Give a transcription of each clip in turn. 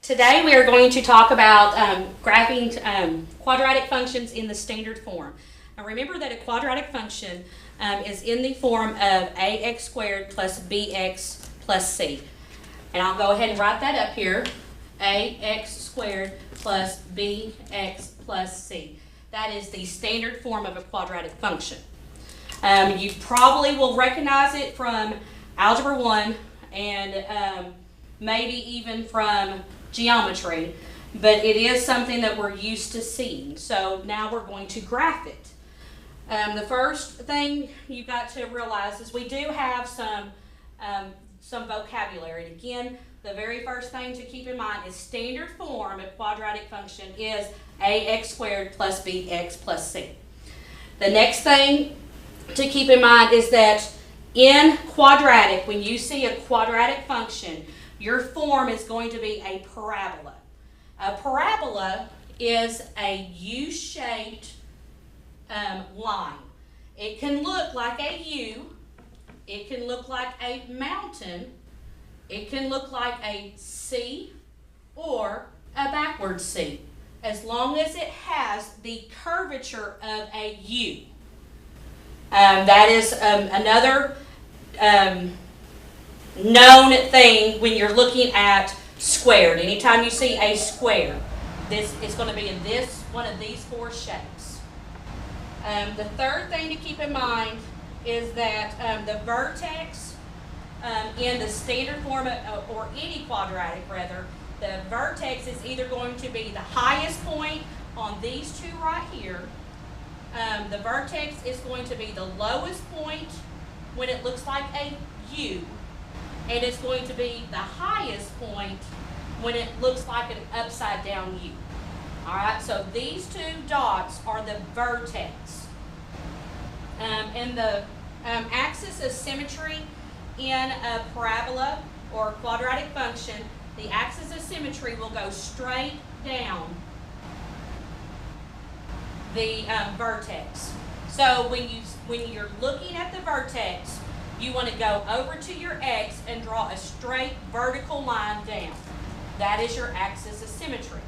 Today we are going to talk about graphing quadratic functions in the standard form. Now remember that a quadratic function is in the form of ax squared plus bx plus c. And I'll go ahead and write that up here. Ax squared plus bx plus c. That is the standard form of a quadratic function. You probably will recognize it from Algebra 1 and maybe even from geometry, but it is something that we're used to seeing. So now we're going to graph it. The first thing you got to realize is we do have some vocabulary. And again, the very first thing to keep in mind is standard form of quadratic function is ax squared plus bx plus c. The next thing to keep in mind is that in quadratic, when you see a quadratic function, your form is going to be a parabola. A parabola is a U-shaped line. It can look like a U, it can look like a mountain, it can look like a C or a backward C, as long as it has the curvature of a U. That is another known thing when you're looking at squared. Anytime you see a square, this is going to be in one of these four shapes. The third thing to keep in mind is that the vertex in the standard form or any quadratic rather, the vertex is either going to be the highest point on these two right here. The vertex is going to be the lowest point when it looks like a U. And it's going to be the highest point when it looks like an upside down U. Alright, so these two dots are the vertex. And the axis of symmetry in a parabola or quadratic function, the axis of symmetry will go straight down the vertex. So when you're looking at the vertex, you want to go over to your x and draw a straight vertical line down. That is your axis of symmetry.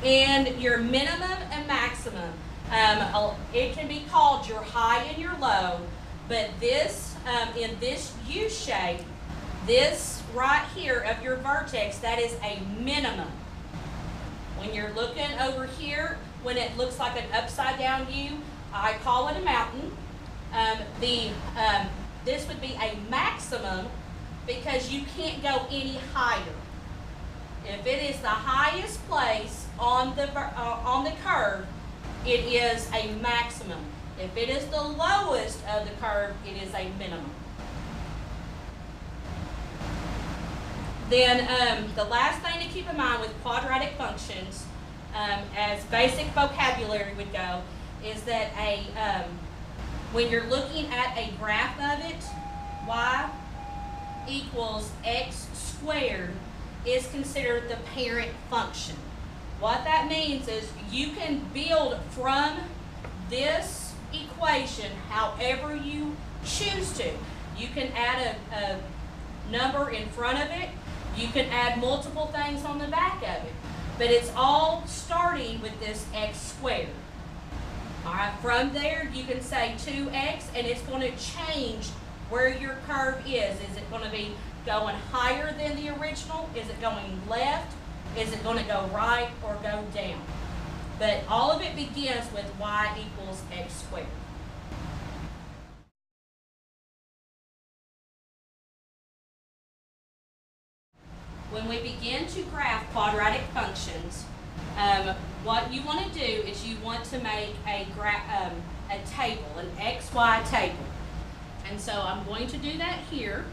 And your minimum and maximum, it can be called your high and your low, but this, in this U shape, this right here of your vertex, that is a minimum. When you're looking over here, when it looks like an upside down U, I call it a mountain. This would be a maximum because you can't go any higher. If it is the highest place on the curve, it is a maximum. If it is the lowest of the curve, it is a minimum. Then the last thing to keep in mind with quadratic functions, as basic vocabulary would go, is that when you're looking at a graph of it, y equals x squared is considered the parent function. What that means is you can build from this equation however you choose to. You can add a number in front of it. You can add multiple things on the back of it. But it's all starting with this x squared. Alright, from there you can say 2x and it's going to change where your curve is. Is it going to be going higher than the original? Is it going left? Is it going to go right or go down? But all of it begins with y equals x squared. When we begin to graph quadratic functions, what you want to do is you want to make a table, an XY table. And so I'm going to do that here.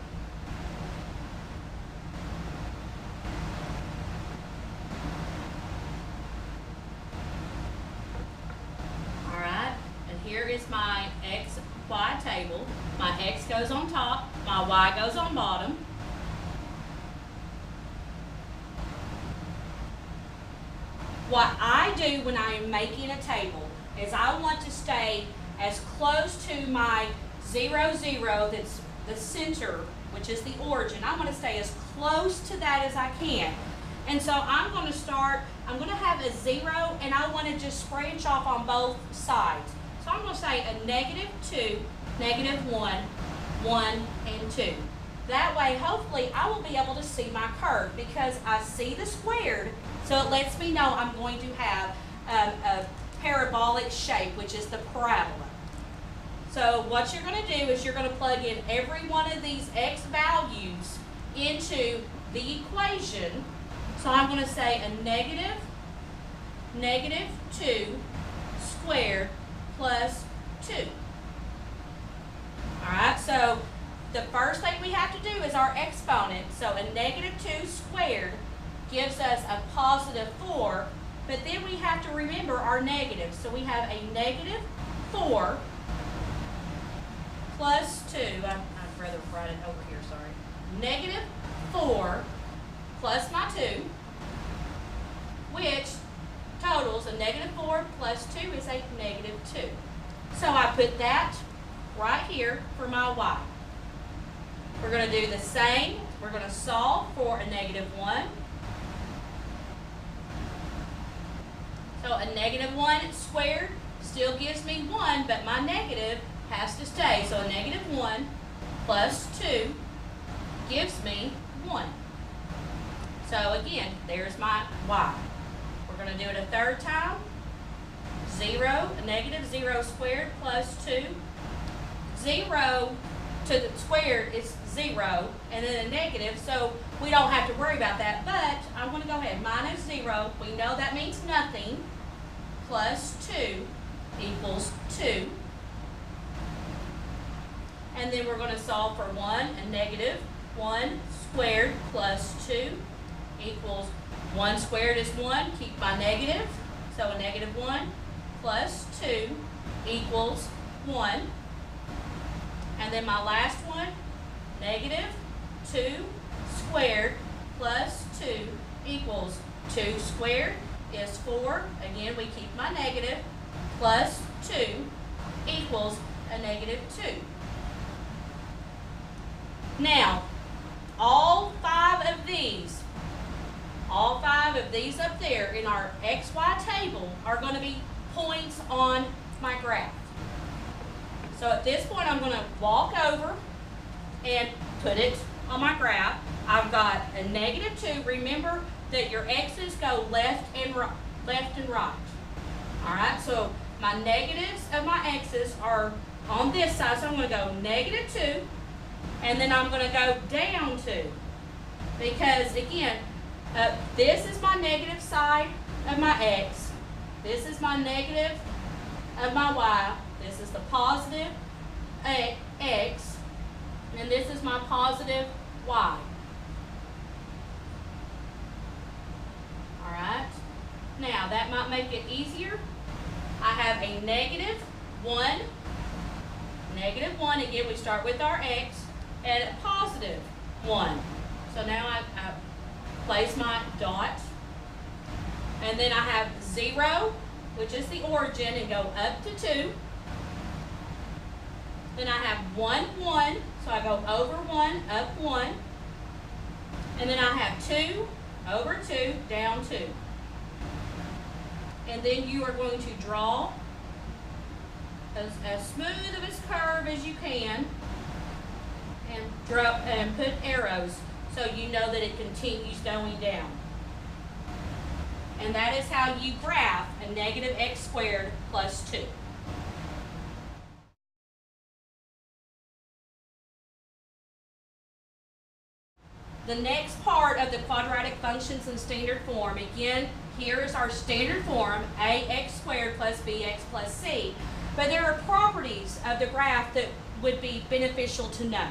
Alright, and here is my XY table. My X goes on top, my Y goes on bottom. What I do when I am making a table is I want to stay as close to my 0, 0, that's the center which is the origin. I want to stay as close to that as I can. And so I'm going to have a 0, and I want to just branch off on both sides. So I'm going to say a -2, -1, 1, and 2. That way, hopefully, I will be able to see my curve because I see the squared, so it lets me know I'm going to have a parabolic shape, which is the parabola. So what you're going to do is you're going to plug in every one of these x values into the equation. So I'm going to say a -2 squared plus 2. All right, so the first thing we have to do is our exponent. So a -2 squared gives us a +4, but then we have to remember our negatives. So we have a -4 plus 2. I'd rather write it over here, sorry. -4 plus my 2, which totals a -4 plus 2 is a -2. So I put that right here for my y. We're going to do the same. We're going to solve for a -1. So a -1 squared still gives me 1, but my negative has to stay. So a -1 plus 2 gives me 1. So again, there's my y. We're going to do it a third time. 0, a -0 squared plus 2. 0 to the squared is 0, and then a negative, so we don't have to worry about that. But I'm going to go ahead, -0, we know that means nothing, plus 2 equals 2. And then we're going to solve for 1, a -1 squared plus 2 equals 1 squared is 1, keep my negative, so a -1 plus 2 equals 1. And then my last one, -2 squared plus 2 equals 2 squared is 4. Again, we keep my negative, plus 2 equals a -2. Now, all five of these up there in our XY table are going to be points on my graph. So at this point, I'm going to walk over and put it on my graph. I've got a -2. Remember that your x's go left and right. All right, so my negatives of my x's are on this side, so I'm going to go -2, and then I'm going to go down 2. Because again, this is my negative side of my x. This is my negative of my y. This is the positive x, and this is my positive y. All right. Now, that might make it easier. I have a -1. -1, again, we start with our x, and a +1. So now I place my dot, and then I have 0, which is the origin, and go up to 2. Then I have 1, 1, so I go over 1, up 1. And then I have 2, over 2, down 2. And then you are going to draw as smooth of a curve as you can, and put arrows so you know that it continues going down. And that is how you graph a -x squared plus 2. The next part of the quadratic functions in standard form, again, here is our standard form, ax squared plus bx plus c. But there are properties of the graph that would be beneficial to know.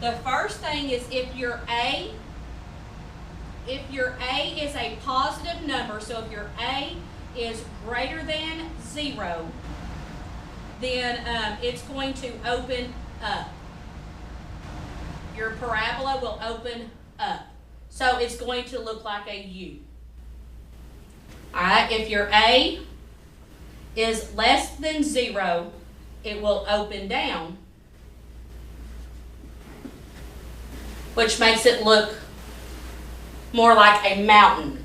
The first thing is if your a is a positive number, so if your a is greater than 0, then it's going to open up. Your parabola will open up. So it's going to look like a U. All right, if your a is less than 0, it will open down. which makes it look more like a mountain.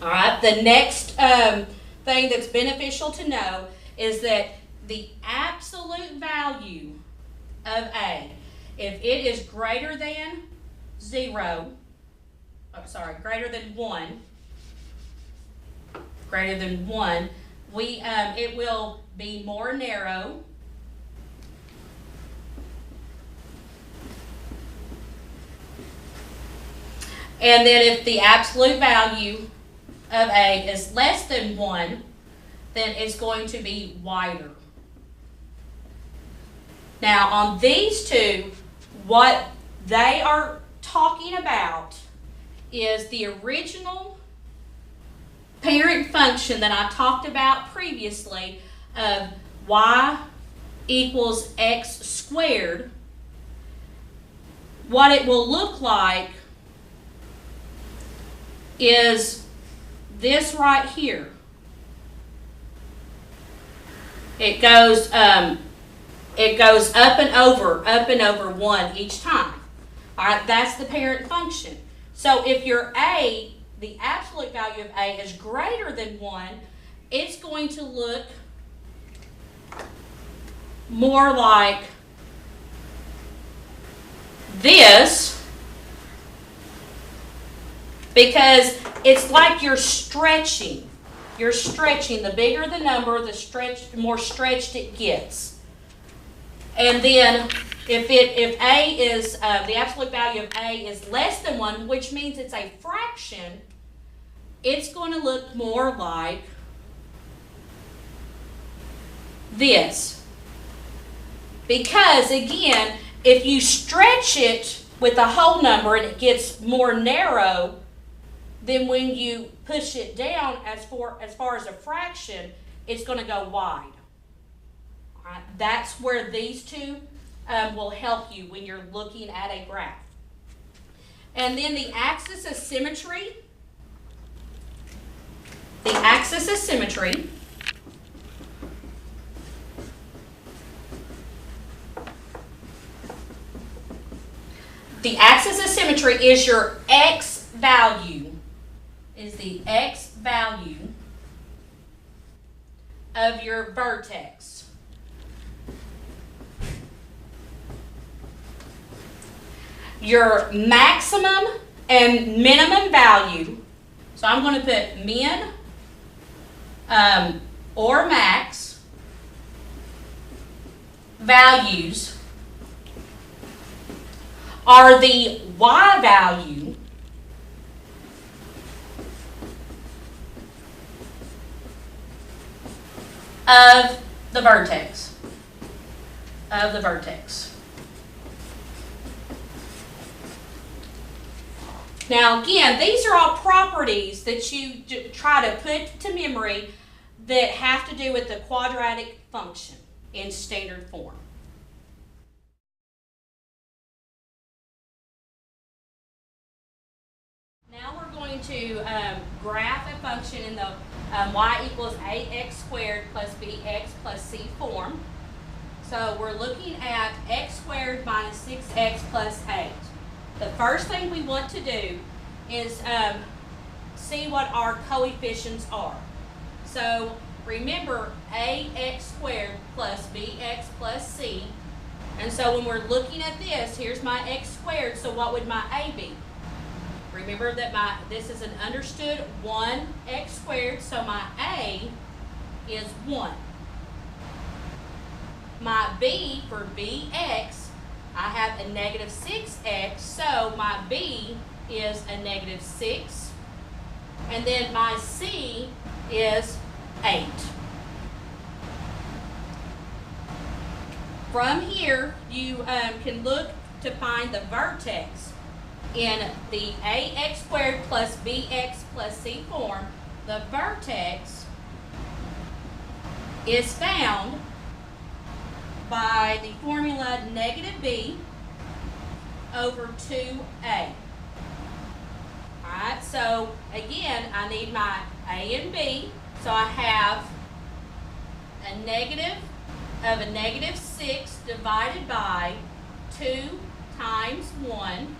All right, the next thing that's beneficial to know is that the absolute value of A, if it is greater than 0, greater than 1, it will be more narrow. And then if the absolute value of A is less than 1, then it's going to be wider. Now on these two, what they are talking about is the original parent function that I talked about previously of y equals x squared. What it will look like is this right here. It goes up and over 1 each time. All right, that's the parent function. So if your A, the absolute value of A is greater than 1, it's going to look more like this, because it's like you're stretching. You're stretching. The bigger the number, the more stretched it gets. And then if A is, the absolute value of A is less than 1, which means it's a fraction, it's going to look more like this. Because again, if you stretch it with a whole number and it gets more narrow, then when you push it down as far as a fraction, it's going to go wide. All right, that's where these two will help you when you're looking at a graph. And then the axis of symmetry. The axis of symmetry is your x value, is the x value of your vertex. Your maximum and minimum value, so I'm going to put min or max values are the y value of the vertex. Now again, these are all properties that you try to put to memory that have to do with the quadratic function in standard form. Now we're going to graph a function in the y equals ax squared plus bx plus c form. So we're looking at x squared minus 6x plus 8. The first thing we want to do is see what our coefficients are. So remember ax squared plus bx plus c. And so when we're looking at this, here's my x squared, so what would my a be? Remember that this is an understood 1x squared, so my a is 1. My b for bx, I have a negative 6x, so my b is a negative 6. And then my c is 8. From here, you can look to find the vertex. In the ax squared plus bx plus c form, the vertex is found by the formula negative b over 2a. Alright, so again, I need my a and b, so I have a negative of a negative 6 divided by 2 times 1,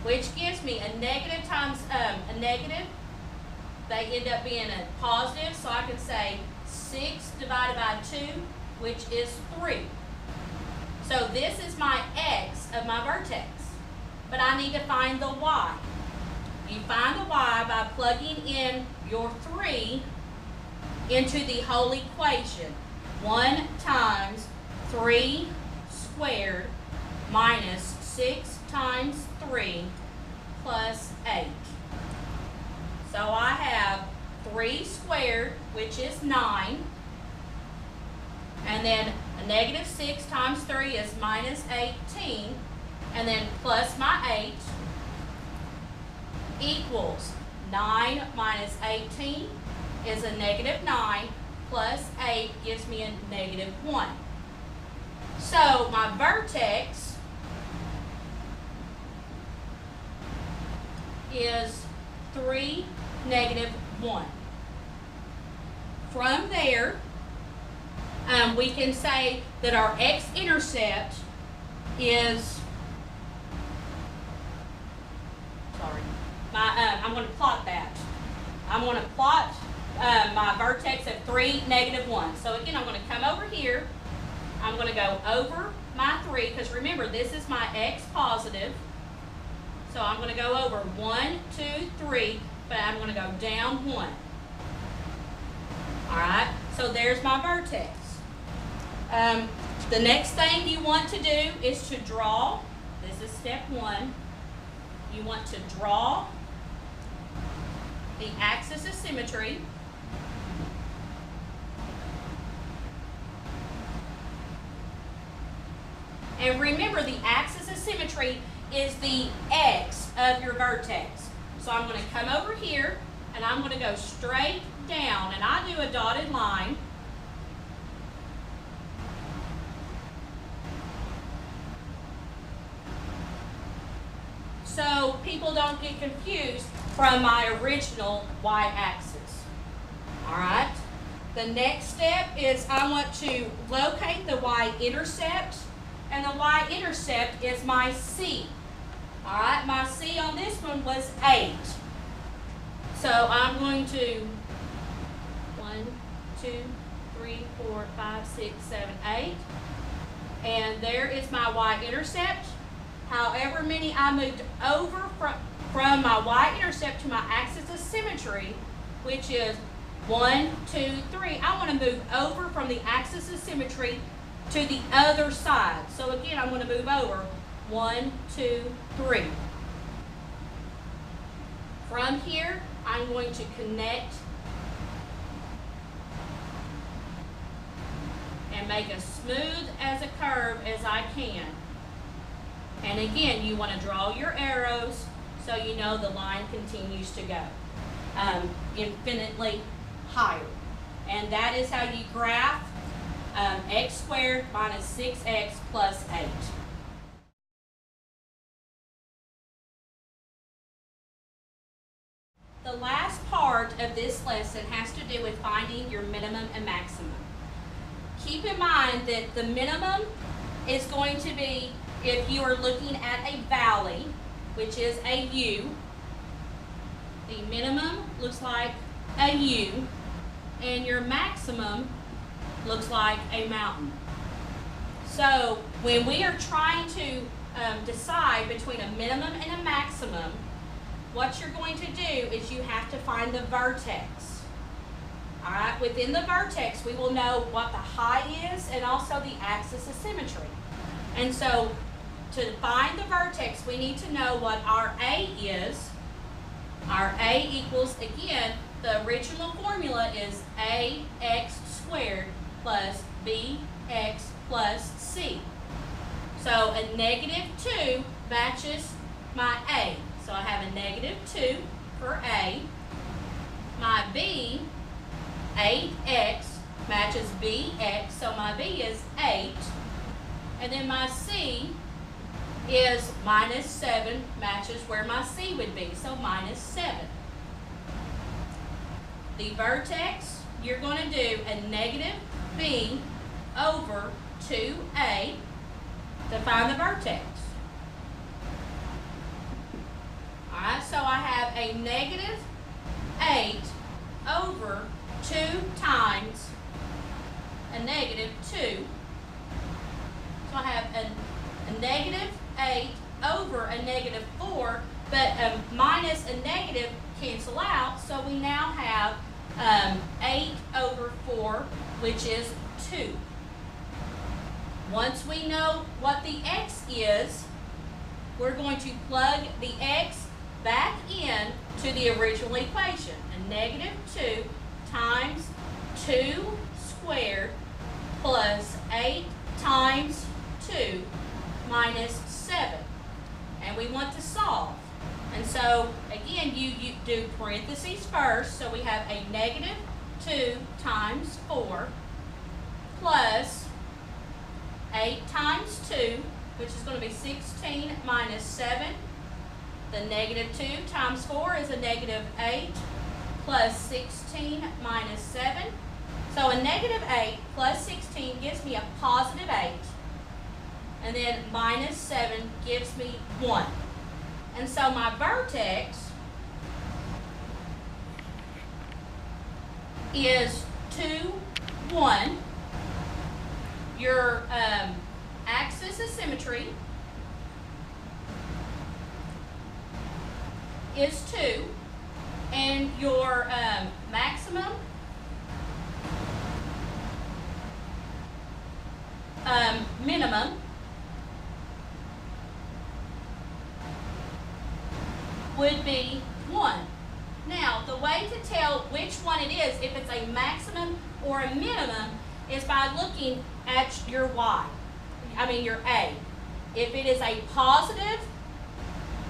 which gives me a negative times a negative. They end up being a positive, so I can say 6 divided by 2, which is 3. So this is my x of my vertex, but I need to find the y. You find the y by plugging in your 3 into the whole equation. 1 times 3 squared minus 6 times 3 plus 8. So I have 3 squared, which is 9, and then a negative 6 times 3 is minus 18, and then plus my 8 equals 9 minus 18 is a negative 9, plus 8 gives me a negative 1. So my vertex is 3, negative 1. From there, we can say that our x-intercept is, I'm going to plot that. I'm going to plot my vertex at 3, negative 1. So again, I'm going to come over here. I'm going to go over my 3, because remember, this is my x positive. So I'm going to go over 1, 2, 3, but I'm going to go down 1. All right, so there's my vertex. The next thing you want to do is to draw. This is step 1. You want to draw the axis of symmetry. And remember, the axis of symmetry is the x of your vertex. So I'm going to come over here, and I'm going to go straight down, and I do a dotted line. So people don't get confused from my original y-axis. All right. The next step is I want to locate the y-intercept, and the y-intercept is my c. All right, my c on this one was 8. So I'm going to 1, 2, 3, 4, 5, 6, 7, 8. And there is my y-intercept. However many I moved over from my y-intercept to my axis of symmetry, which is 1, 2, 3. I want to move over from the axis of symmetry to the other side. So again, I'm going to move over 1, 2, 3. From here, I'm going to connect and make as smooth as a curve as I can. And again, you want to draw your arrows so you know the line continues to go infinitely higher. And that is how you graph x squared minus 6x plus 8. The last part of this lesson has to do with finding your minimum and maximum. Keep in mind that the minimum is going to be if you are looking at a valley, which is a U. The minimum looks like a U, and your maximum looks like a mountain. So when we are trying to decide between a minimum and a maximum, what you're going to do is you have to find the vertex. All right, within the vertex, we will know what the height is and also the axis of symmetry. And so to find the vertex, we need to know what our A is. Our A equals, again, the original formula is AX squared plus BX plus C. So a negative 2 matches my A. So I have a negative 2 for A. My B, 8x, matches BX, so my B is 8. And then my C is minus 7, matches where my C would be, so minus 7. The vertex, you're going to do a negative B over 2A to find the vertex. Alright, so I have a negative 8 over 2 times a negative 2. So I have a negative 8 over a negative 4, but minus a negative cancel out, so we now have 8 over 4, which is 2. Once we know what the x is, we're going to plug the x back in to the original equation. A negative 2 times 2 squared plus 8 times 2 minus 7. And we want to solve. And so, again, you do parentheses first. So we have a negative 2 times 4 plus 8 times 2, which is going to be 16 minus 7. The negative 2 times 4 is a negative 8 plus 16 minus 7. So a negative 8 plus 16 gives me a positive 8. And then minus 7 gives me 1. And so my vertex is 2, 1. Your axis of symmetry is 2. And your maximum minimum would be 1. Now, the way to tell which one it is, if it's a maximum or a minimum, is by looking at your your A. If it is a positive,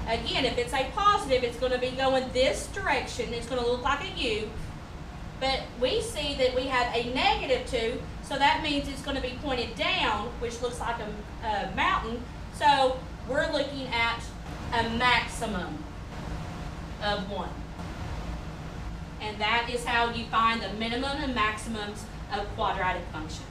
again, if it's a positive, it's going to be going this direction. It's going to look like a U. But we see that we have a negative 2, so that means it's going to be pointed down, which looks like a mountain. So we're looking at a maximum of 1. And that is how you find the minimum and maximums of quadratic functions.